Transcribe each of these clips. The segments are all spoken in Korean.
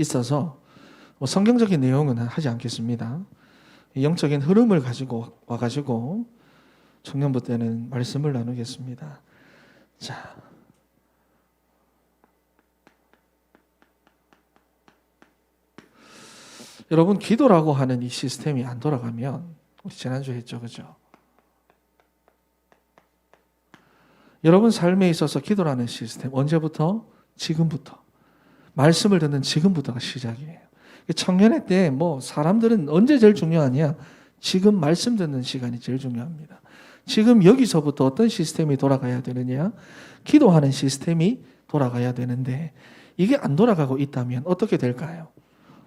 있어서 성경적인 내용은 하지 않겠습니다. 영적인 흐름을 가지고 와가지고 청년부 때는 말씀을 나누겠습니다. 자, 여러분 기도라고 하는 이 시스템이 안 돌아가면 우리 지난주에 했죠, 그죠? 여러분 삶에 있어서 기도라는 시스템 언제부터? 지금부터. 말씀을 듣는 지금부터가 시작이에요. 청년회 때 사람들은 언제 제일 중요하냐? 지금 말씀 듣는 시간이 제일 중요합니다. 지금 여기서부터 어떤 시스템이 돌아가야 되느냐? 기도하는 시스템이 돌아가야 되는데 이게 안 돌아가고 있다면 어떻게 될까요?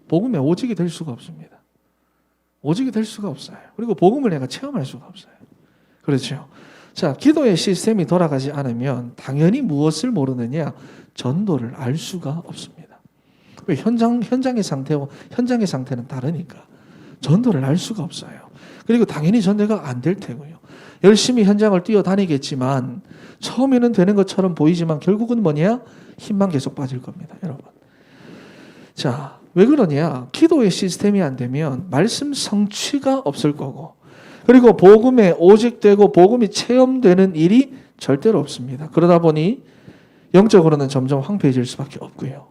복음에 오직이 될 수가 없습니다. 오직이 될 수가 없어요. 그리고 복음을 내가 체험할 수가 없어요. 그렇죠? 자, 기도의 시스템이 돌아가지 않으면 당연히 무엇을 모르느냐? 전도를 알 수가 없습니다. 현장의 상태와 현장의 상태는 다르니까 전도를 알 수가 없어요. 그리고 당연히 전도가 안 될 테고요. 열심히 현장을 뛰어다니겠지만 처음에는 되는 것처럼 보이지만 결국은 뭐냐? 힘만 계속 빠질 겁니다, 여러분. 자, 왜 그러냐? 기도의 시스템이 안 되면 말씀 성취가 없을 거고 그리고 복음에 오직되고 복음이 체험되는 일이 절대로 없습니다. 그러다 보니 영적으로는 점점 황폐해질 수밖에 없고요.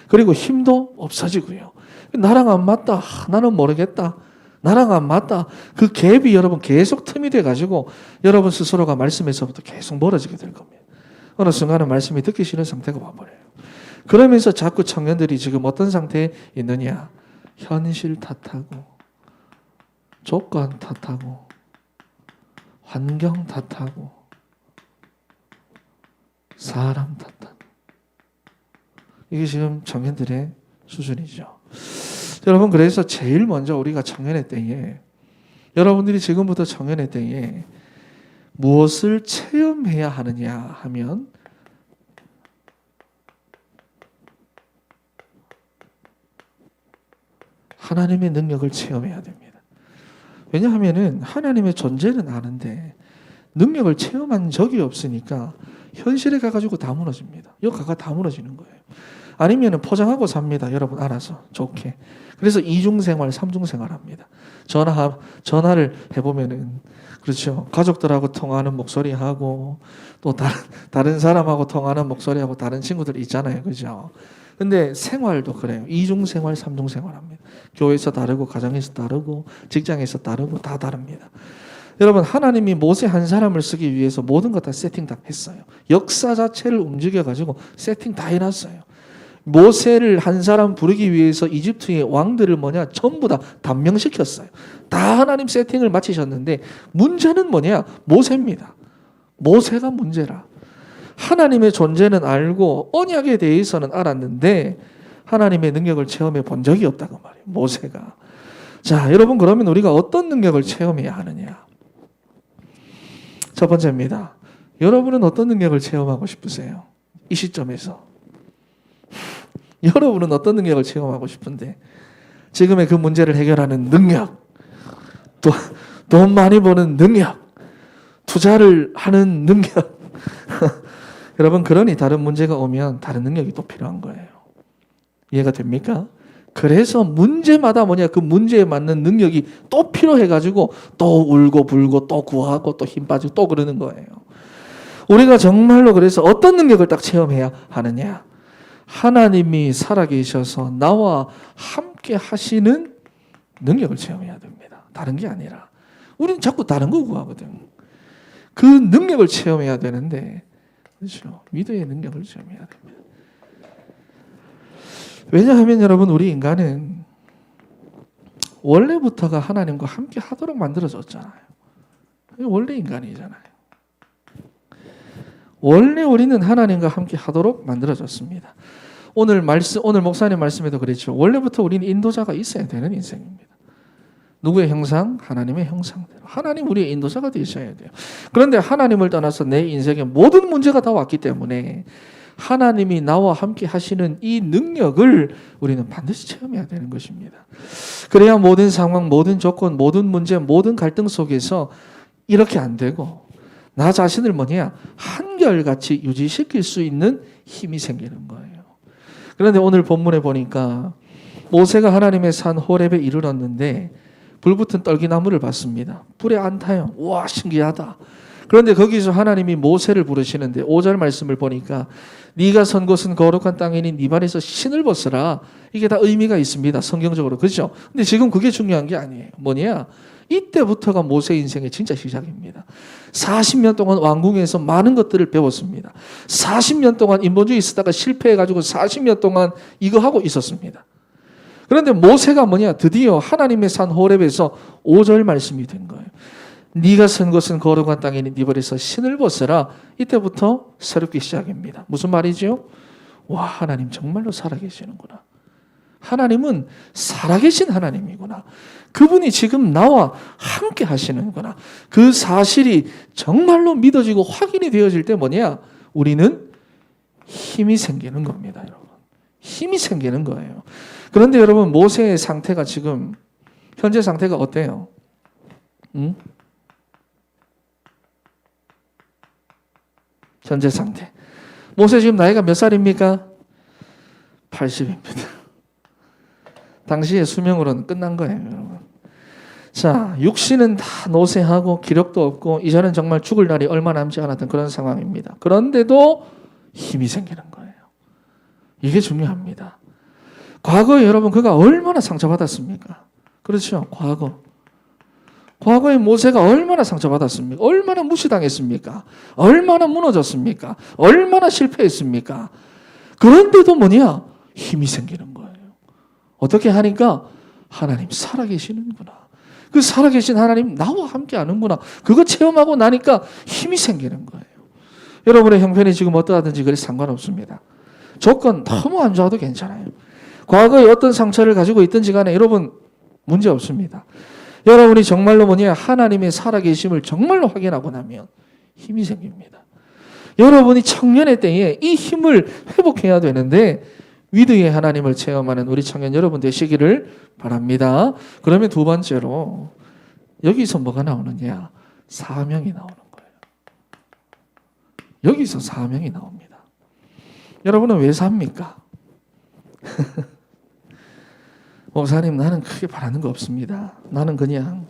그리고 힘도 없어지고요. 나랑 안 맞다. 나는 모르겠다. 나랑 안 맞다. 그 갭이 여러분 계속 틈이 돼가지고 여러분 스스로가 말씀에서부터 계속 멀어지게 될 겁니다. 어느 순간은 말씀이 듣기 싫은 상태가 와버려요. 그러면서 자꾸 청년들이 지금 어떤 상태에 있느냐? 현실 탓하고 조건 탓하고 환경 탓하고 사람 탓하고 이게 지금 청년들의 수준이죠. 여러분 그래서 제일 먼저 우리가 청년의 때에 여러분들이 지금부터 청년의 때에 무엇을 체험해야 하느냐 하면 하나님의 능력을 체험해야 됩니다. 왜냐하면 하나님의 존재는 아는데 능력을 체험한 적이 없으니까 현실에 가가지고 다 무너집니다. 여기가 다 무너지는 거예요. 아니면 포장하고 삽니다. 여러분 알아서 좋게. 그래서 이중생활, 삼중생활 합니다. 전화를 해보면은 그렇죠. 가족들하고 통화하는 목소리하고 또 다른 사람하고 통화하는 목소리하고 다른 친구들 있잖아요. 그죠? 근데 생활도 그래요. 이중생활, 삼중생활 합니다. 교회에서 다르고 가정에서 다르고 직장에서 다르고 다 다릅니다. 여러분 하나님이 모세 한 사람을 쓰기 위해서 모든 것 다 세팅 다 했어요. 역사 자체를 움직여가지고 세팅 다 해놨어요. 모세를 한 사람 부르기 위해서 이집트의 왕들을 전부 다 단명시켰어요. 다 하나님 세팅을 마치셨는데 문제는 뭐냐? 모세입니다. 모세가 문제라. 하나님의 존재는 알고 언약에 대해서는 알았는데 하나님의 능력을 체험해 본 적이 없다고 말이에요. 모세가. 자, 여러분 그러면 우리가 어떤 능력을 체험해야 하느냐? 첫 번째입니다. 여러분은 어떤 능력을 체험하고 싶으세요? 이 시점에서. 여러분은 어떤 능력을 체험하고 싶은데 지금의 그 문제를 해결하는 능력, 또 돈 많이 버는 능력, 투자를 하는 능력. 여러분 그러니 다른 문제가 오면 다른 능력이 또 필요한 거예요. 이해가 됩니까? 그래서 문제마다 그 문제에 맞는 능력이 또 필요해가지고 또 울고 불고 또 구하고 또 힘 빠지고 또 그러는 거예요. 우리가 정말로 그래서 어떤 능력을 딱 체험해야 하느냐? 하나님이 살아계셔서 나와 함께 하시는 능력을 체험해야 됩니다. 다른 게 아니라. 우리는 자꾸 다른 거 구하거든. 그 능력을 체험해야 되는데 그렇죠. 믿음의 능력을 체험해야 됩니다. 왜냐하면 여러분 우리 인간은 원래부터가 하나님과 함께 하도록 만들어졌잖아요. 원래 인간이잖아요. 원래 우리는 하나님과 함께 하도록 만들어졌습니다. 오늘 목사님 말씀에도 그랬죠. 원래부터 우리는 인도자가 있어야 되는 인생입니다. 누구의 형상? 하나님의 형상대로. 하나님 우리의 인도자가 되셔야 돼요. 그런데 하나님을 떠나서 내 인생에 모든 문제가 다 왔기 때문에 하나님이 나와 함께 하시는 이 능력을 우리는 반드시 체험해야 되는 것입니다. 그래야 모든 상황, 모든 조건, 모든 문제, 모든 갈등 속에서 이렇게 안 되고 나 자신을 한결같이 유지시킬 수 있는 힘이 생기는 거예요. 그런데 오늘 본문에 보니까 모세가 하나님의 산 호렙에 이르렀는데 불붙은 떨기나무를 봤습니다. 불에 안 타요. 와, 신기하다. 그런데 거기서 하나님이 모세를 부르시는데 5절 말씀을 보니까 네가 선 곳은 거룩한 땅이니 네 발에서 신을 벗으라. 이게 다 의미가 있습니다. 성경적으로. 그렇죠? 근데 지금 그게 중요한 게 아니에요. 뭐냐? 이때부터가 모세 인생의 진짜 시작입니다. 40년 동안 왕궁에서 많은 것들을 배웠습니다. 40년 동안 인본주의 쓰다가 실패해가지고 40년 동안 이거 하고 있었습니다. 그런데 모세가 뭐냐? 드디어 하나님의 산 호렙에서 5절 말씀이 된 거예요. 네가 선 것은 거룩한 땅이니 네 발에서 신을 벗으라. 이때부터 새롭게 시작입니다. 무슨 말이죠? 와, 하나님 정말로 살아계시는구나. 하나님은 살아계신 하나님이구나. 그분이 지금 나와 함께 하시는구나. 그 사실이 정말로 믿어지고 확인이 되어질 때 뭐냐? 우리는 힘이 생기는 겁니다, 여러분. 힘이 생기는 거예요. 그런데 여러분, 모세의 상태가 지금 현재 상태가 어때요? 현재 상태. 모세 지금 나이가 몇 살입니까? 80입니다. 당시의 수명으로는 끝난 거예요, 여러분. 자, 육신은 다 노쇠하고 기력도 없고 이제는 정말 죽을 날이 얼마 남지 않았던 그런 상황입니다. 그런데도 힘이 생기는 거예요. 이게 중요합니다. 과거에 여러분 그가 얼마나 상처받았습니까? 그렇죠? 과거에 모세가 얼마나 상처받았습니까? 얼마나 무시당했습니까? 얼마나 무너졌습니까? 얼마나 실패했습니까? 그런데도 뭐냐? 힘이 생기는 거예요. 어떻게 하니까? 하나님 살아계시는구나. 그 살아계신 하나님 나와 함께 하는구나. 그거 체험하고 나니까 힘이 생기는 거예요. 여러분의 형편이 지금 어떠하든지 그래 상관없습니다. 조건 너무 안 좋아도 괜찮아요. 과거에 어떤 상처를 가지고 있든지 간에 여러분 문제 없습니다. 여러분이 정말로 뭐냐? 하나님의 살아계심을 정말로 확인하고 나면 힘이 생깁니다. 여러분이 청년의 때에 이 힘을 회복해야 되는데 위드의 하나님을 체험하는 우리 청년 여러분 되시기를 바랍니다. 그러면 두 번째로 여기서 뭐가 나오느냐? 사명이 나오는 거예요. 여기서 사명이 나옵니다. 여러분은 왜 삽니까? 목사님, 나는 크게 바라는 거 없습니다. 나는 그냥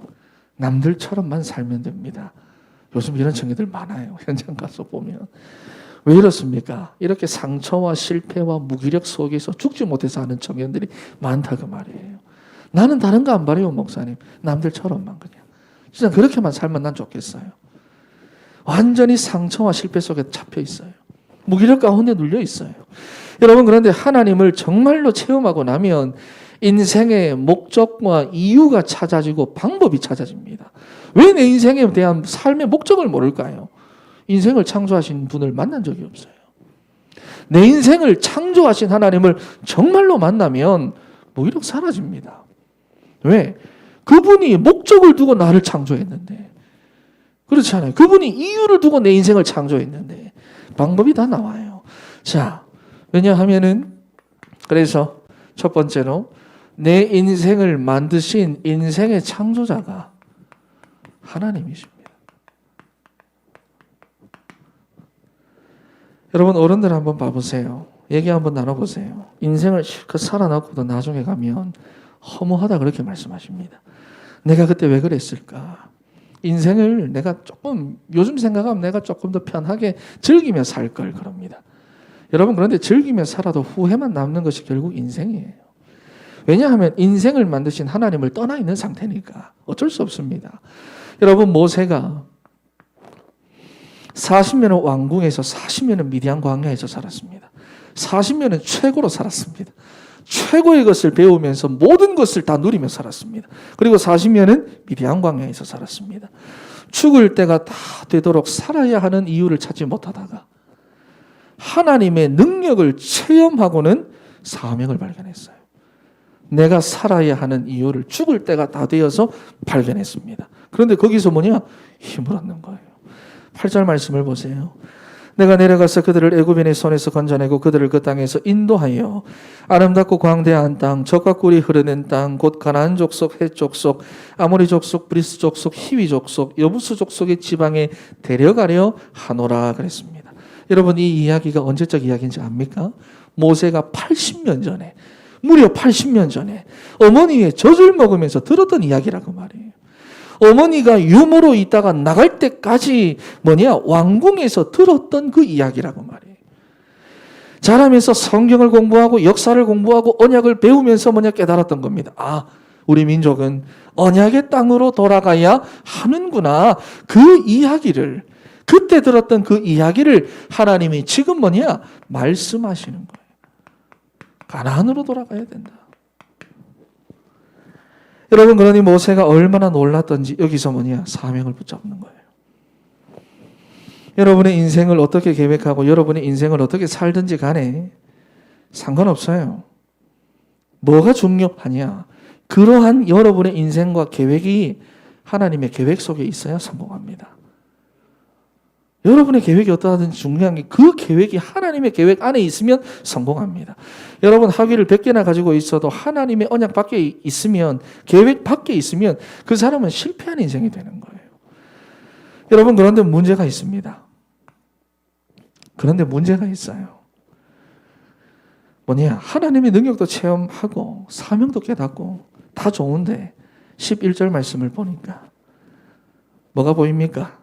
남들처럼만 살면 됩니다. 요즘 이런 청년들 많아요. 현장 가서 보면. 왜 이렇습니까? 이렇게 상처와 실패와 무기력 속에서 죽지 못해서 하는 청년들이 많다고 말이에요. 나는 다른 거 안 바래요, 목사님. 남들처럼만 그냥. 진짜 그렇게만 살면 난 좋겠어요. 완전히 상처와 실패 속에 잡혀 있어요. 무기력 가운데 눌려 있어요. 여러분, 그런데 하나님을 정말로 체험하고 나면 인생의 목적과 이유가 찾아지고 방법이 찾아집니다. 왜 내 인생에 대한 삶의 목적을 모를까요? 인생을 창조하신 분을 만난 적이 없어요. 내 인생을 창조하신 하나님을 정말로 만나면 무기력 사라집니다. 왜? 그분이 목적을 두고 나를 창조했는데, 그렇지 않아요? 그분이 이유를 두고 내 인생을 창조했는데 방법이 다 나와요. 자, 왜냐하면은 그래서 첫 번째로 내 인생을 만드신 인생의 창조자가 하나님이십니다. 여러분, 어른들 한번 봐보세요. 얘기 한번 나눠보세요. 인생을 실컷 살아놓고도 나중에 가면 허무하다 그렇게 말씀하십니다. 내가 그때 왜 그랬을까? 인생을 내가 조금 요즘 생각하면 내가 조금 더 편하게 즐기며 살 걸 그럽니다. 여러분, 그런데 즐기며 살아도 후회만 남는 것이 결국 인생이에요. 왜냐하면 인생을 만드신 하나님을 떠나 있는 상태니까 어쩔 수 없습니다. 여러분, 모세가 40년은 왕궁에서 40년은 미디안 광야에서 살았습니다. 40년은 최고로 살았습니다. 최고의 것을 배우면서 모든 것을 다 누리며 살았습니다. 그리고 40년은 미디안 광야에서 살았습니다. 죽을 때가 다 되도록 살아야 하는 이유를 찾지 못하다가 하나님의 능력을 체험하고는 사명을 발견했어요. 내가 살아야 하는 이유를 죽을 때가 다 되어서 발견했습니다. 그런데 거기서 뭐냐? 힘을 얻는 거예요. 8절 말씀을 보세요. 내가 내려가서 그들을 애굽인의 손에서 건져내고 그들을 그 땅에서 인도하여 아름답고 광대한 땅, 젖과 꿀이 흐르는 땅, 곧 가나안 족속, 헷 족속, 아모리 족속, 브리스 족속, 히위 족속, 여부스 족속의 지방에 데려가려 하노라 그랬습니다. 여러분, 이 이야기가 언제적 이야기인지 압니까? 모세가 80년 전에 무려 80년 전에 어머니의 젖을 먹으면서 들었던 이야기라고 말이에요. 어머니가 유모로 있다가 나갈 때까지 왕궁에서 들었던 그 이야기라고 말이에요. 자라면서 성경을 공부하고 역사를 공부하고 언약을 배우면서 깨달았던 겁니다. 아, 우리 민족은 언약의 땅으로 돌아가야 하는구나. 그 이야기를, 그때 들었던 그 이야기를 하나님이 지금 말씀하시는 거예요. 가나안으로 돌아가야 된다. 여러분, 그러니 모세가 얼마나 놀랐던지 여기서 사명을 붙잡는 거예요. 여러분의 인생을 어떻게 계획하고 여러분의 인생을 어떻게 살든지 간에 상관없어요. 뭐가 중요하냐? 그러한 여러분의 인생과 계획이 하나님의 계획 속에 있어야 성공합니다. 여러분의 계획이 어떠하든지 중요한 게 그 계획이 하나님의 계획 안에 있으면 성공합니다. 여러분 학위를 100개나 가지고 있어도 하나님의 언약 밖에 있으면, 계획 밖에 있으면 그 사람은 실패한 인생이 되는 거예요. 여러분, 그런데 문제가 있습니다. 그런데 문제가 있어요. 하나님의 능력도 체험하고 사명도 깨닫고 다 좋은데 11절 말씀을 보니까 뭐가 보입니까?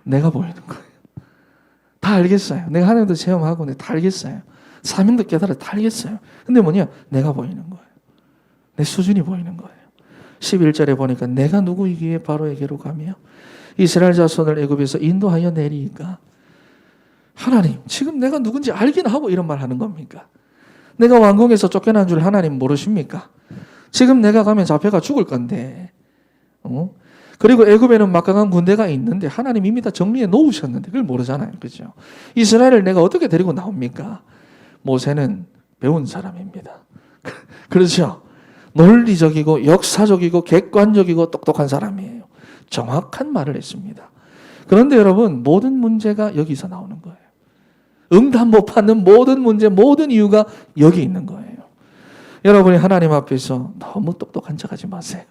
내가 보이는 거예요. 다 알겠어요. 내가 하나님도 체험하고 다 알겠어요. 사명도 깨달아 다 알겠어요. 근데 내가 보이는 거예요. 내 수준이 보이는 거예요. 11절에 보니까 내가 누구이기에 바로에게로 가며 이스라엘 자손을 애굽에서 인도하여 내리니까, 하나님 지금 내가 누군지 알긴 하고 이런 말 하는 겁니까? 내가 왕궁에서 쫓겨난 줄 하나님 모르십니까? 지금 내가 가면 잡혀가 죽을 건데, 그리고 애굽에는 막강한 군대가 있는데 하나님 이미 다 정리해 놓으셨는데 그걸 모르잖아요. 그렇죠? 이스라엘을 내가 어떻게 데리고 나옵니까? 모세는 배운 사람입니다. 그렇죠? 논리적이고 역사적이고 객관적이고 똑똑한 사람이에요. 정확한 말을 했습니다. 그런데 여러분, 모든 문제가 여기서 나오는 거예요. 응답 못 받는 모든 문제, 모든 이유가 여기 있는 거예요. 여러분이 하나님 앞에서 너무 똑똑한 척하지 마세요.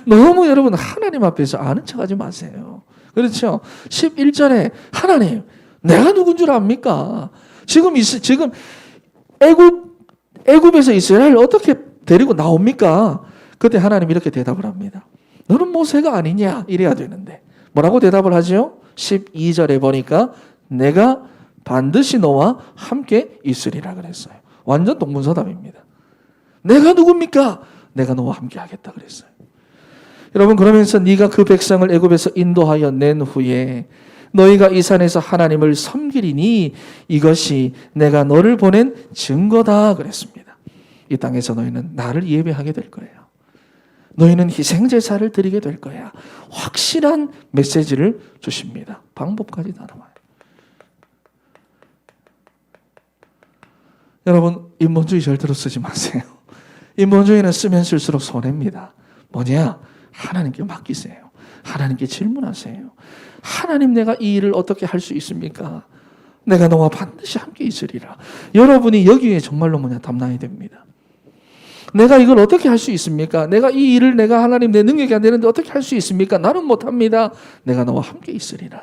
너무 여러분 하나님 앞에서 아는 척하지 마세요. 그렇죠? 11절에 하나님, 내가 누군 줄 압니까? 지금 애굽에서 이스라엘을 어떻게 데리고 나옵니까? 그때 하나님이 이렇게 대답을 합니다. 너는 모세가 아니냐? 이래야 되는데 뭐라고 대답을 하죠? 12절에 보니까 내가 반드시 너와 함께 있으리라 그랬어요. 완전 동문서답입니다. 내가 누굽니까? 내가 너와 함께 하겠다 그랬어요. 여러분, 그러면서 네가 그 백성을 애굽에서 인도하여 낸 후에 너희가 이 산에서 하나님을 섬기리니 이것이 내가 너를 보낸 증거다 그랬습니다. 이 땅에서 너희는 나를 예배하게 될 거예요. 너희는 희생제사를 드리게 될 거야. 확실한 메시지를 주십니다. 방법까지 다 나와요. 여러분, 인본주의 절대로 쓰지 마세요. 인본주의는 쓰면 쓸수록 손해입니다. 하나님께 맡기세요. 하나님께 질문하세요. 하나님, 내가 이 일을 어떻게 할 수 있습니까? 내가 너와 반드시 함께 있으리라. 여러분이 여기에 정말로 담나야 됩니다. 내가 이걸 어떻게 할 수 있습니까? 내가 이 일을 내가 하나님 내 능력이 안 되는데 어떻게 할 수 있습니까? 나는 못합니다. 내가 너와 함께 있으리라.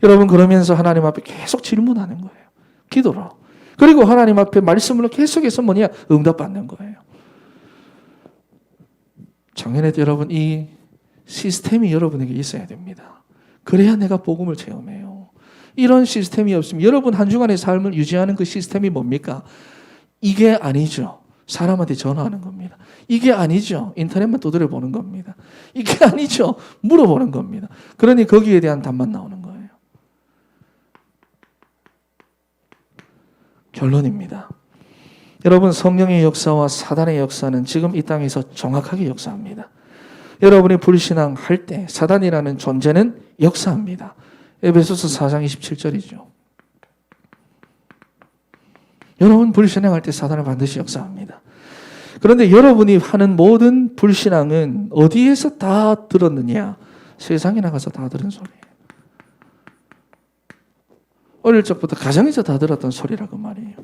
여러분, 그러면서 하나님 앞에 계속 질문하는 거예요. 기도로. 그리고 하나님 앞에 말씀으로 계속해서 응답받는 거예요. 작년에 여러분, 이 시스템이 여러분에게 있어야 됩니다. 그래야 내가 복음을 체험해요. 이런 시스템이 없으면 여러분 한 주간의 삶을 유지하는 그 시스템이 뭡니까? 이게 아니죠. 사람한테 전화하는 겁니다. 이게 아니죠. 인터넷만 두드려 보는 겁니다. 이게 아니죠. 물어보는 겁니다. 그러니 거기에 대한 답만 나오는 거예요. 결론입니다. 여러분, 성령의 역사와 사단의 역사는 지금 이 땅에서 정확하게 역사합니다. 여러분이 불신앙할 때 사단이라는 존재는 역사합니다. 에베소서 4장 27절이죠. 여러분, 불신앙할 때 사단은 반드시 역사합니다. 그런데 여러분이 하는 모든 불신앙은 어디에서 다 들었느냐? 세상에 나가서 다 들은 소리예요. 어릴 적부터 가정에서 다 들었던 소리라고 말이에요.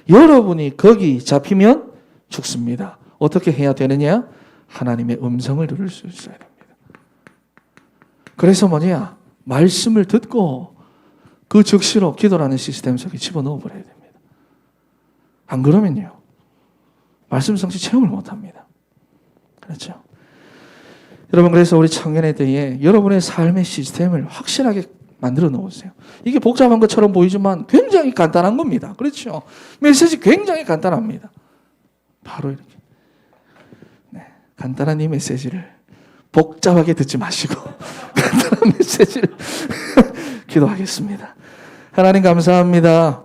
여러분이 거기 잡히면 죽습니다. 어떻게 해야 되느냐? 하나님의 음성을 들을 수 있어야 됩니다. 그래서 말씀을 듣고 그 즉시로 기도라는 시스템 속에 집어넣어 버려야 됩니다. 안 그러면요, 말씀 성취 체험을 못합니다. 그렇죠? 여러분, 그래서 우리 청년에 대해 여러분의 삶의 시스템을 확실하게 만들어 놓으세요. 이게 복잡한 것처럼 보이지만 굉장히 간단한 겁니다. 그렇죠? 메시지 굉장히 간단합니다. 바로 이렇게. 네, 간단한 이 메시지를 복잡하게 듣지 마시고 간단한 메시지를 기도하겠습니다. 하나님 감사합니다.